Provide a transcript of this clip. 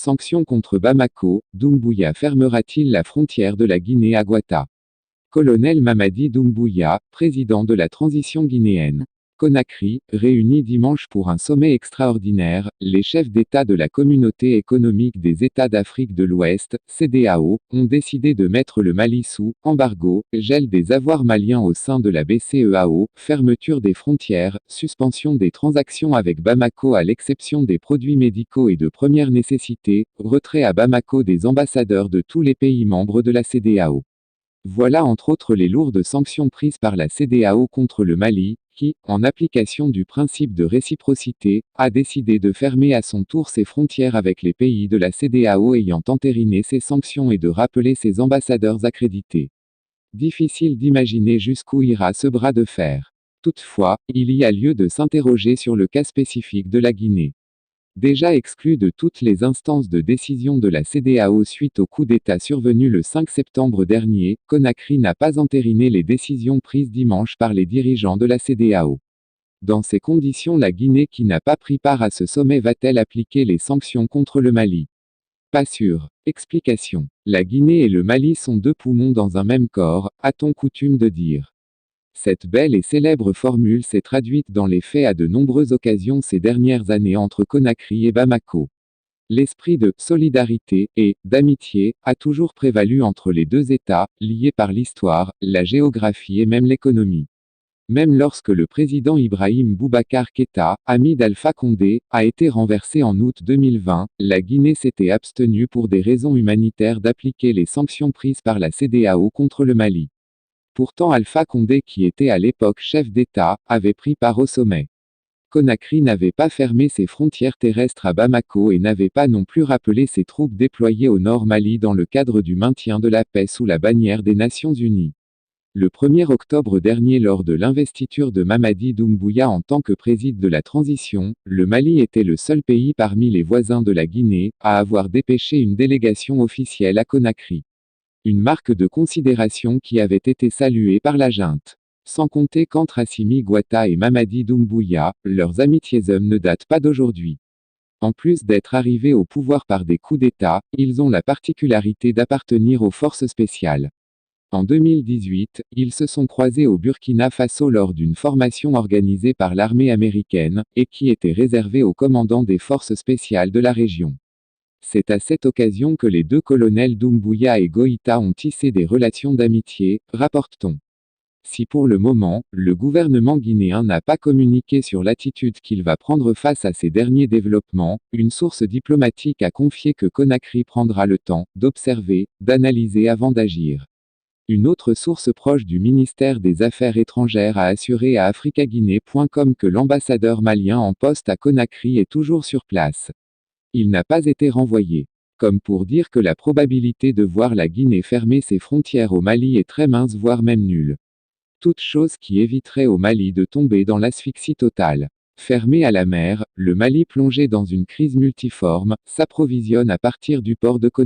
Sanctions contre Bamako, Doumbouya fermera-t-il la frontière de la Guinée à Guatta? Colonel Mamadi Doumbouya, président de la transition guinéenne. Conakry, réunis dimanche pour un sommet extraordinaire, les chefs d'État de la Communauté économique des États d'Afrique de l'Ouest, CEDEAO, ont décidé de mettre le Mali sous embargo, gel des avoirs maliens au sein de la BCEAO, fermeture des frontières, suspension des transactions avec Bamako à l'exception des produits médicaux et de première nécessité, retrait à Bamako des ambassadeurs de tous les pays membres de la CEDEAO. Voilà entre autres les lourdes sanctions prises par la CEDEAO contre le Mali, qui, en application du principe de réciprocité, a décidé de fermer à son tour ses frontières avec les pays de la CEDEAO ayant entériné ces sanctions et de rappeler ses ambassadeurs accrédités. Difficile d'imaginer jusqu'où ira ce bras de fer. Toutefois, il y a lieu de s'interroger sur le cas spécifique de la Guinée. Déjà exclu de toutes les instances de décision de la CEDEAO suite au coup d'État survenu le 5 septembre dernier, Conakry n'a pas entériné les décisions prises dimanche par les dirigeants de la CEDEAO. Dans ces conditions, la Guinée qui n'a pas pris part à ce sommet va-t-elle appliquer les sanctions contre le Mali? Pas sûr. Explication. La Guinée et le Mali sont deux poumons dans un même corps, a-t-on coutume de dire. Cette belle et célèbre formule s'est traduite dans les faits à de nombreuses occasions ces dernières années entre Conakry et Bamako. L'esprit de solidarité et d'amitié a toujours prévalu entre les deux États, liés par l'histoire, la géographie et même l'économie. Même lorsque le président Ibrahim Boubacar Keïta, ami d'Alpha Condé, a été renversé en août 2020, la Guinée s'était abstenue pour des raisons humanitaires d'appliquer les sanctions prises par la CEDEAO contre le Mali. Pourtant Alpha Condé qui était à l'époque chef d'État, avait pris part au sommet. Conakry n'avait pas fermé ses frontières terrestres à Bamako et n'avait pas non plus rappelé ses troupes déployées au nord Mali dans le cadre du maintien de la paix sous la bannière des Nations Unies. Le 1er octobre dernier lors de l'investiture de Mamadi Doumbouya en tant que président de la transition, le Mali était le seul pays parmi les voisins de la Guinée, à avoir dépêché une délégation officielle à Conakry. Une marque de considération qui avait été saluée par la junte. Sans compter qu'entre Assimi Goïta et Mamadi Doumbouya, leurs amitiés ne datent pas d'aujourd'hui. En plus d'être arrivés au pouvoir par des coups d'État, ils ont la particularité d'appartenir aux forces spéciales. En 2018, ils se sont croisés au Burkina Faso lors d'une formation organisée par l'armée américaine, et qui était réservée aux commandants des forces spéciales de la région. C'est à cette occasion que les deux colonels Doumbouya et Goïta ont tissé des relations d'amitié, rapporte-t-on. Si pour le moment, le gouvernement guinéen n'a pas communiqué sur l'attitude qu'il va prendre face à ces derniers développements, une source diplomatique a confié que Conakry prendra le temps d'observer, d'analyser avant d'agir. Une autre source proche du ministère des Affaires étrangères a assuré à africaguinée.com que l'ambassadeur malien en poste à Conakry est toujours sur place. Il n'a pas été renvoyé. Comme pour dire que la probabilité de voir la Guinée fermer ses frontières au Mali est très mince voire même nulle. Toute chose qui éviterait au Mali de tomber dans l'asphyxie totale. Fermé à la mer, le Mali plongé dans une crise multiforme, s'approvisionne à partir du port de Conakry.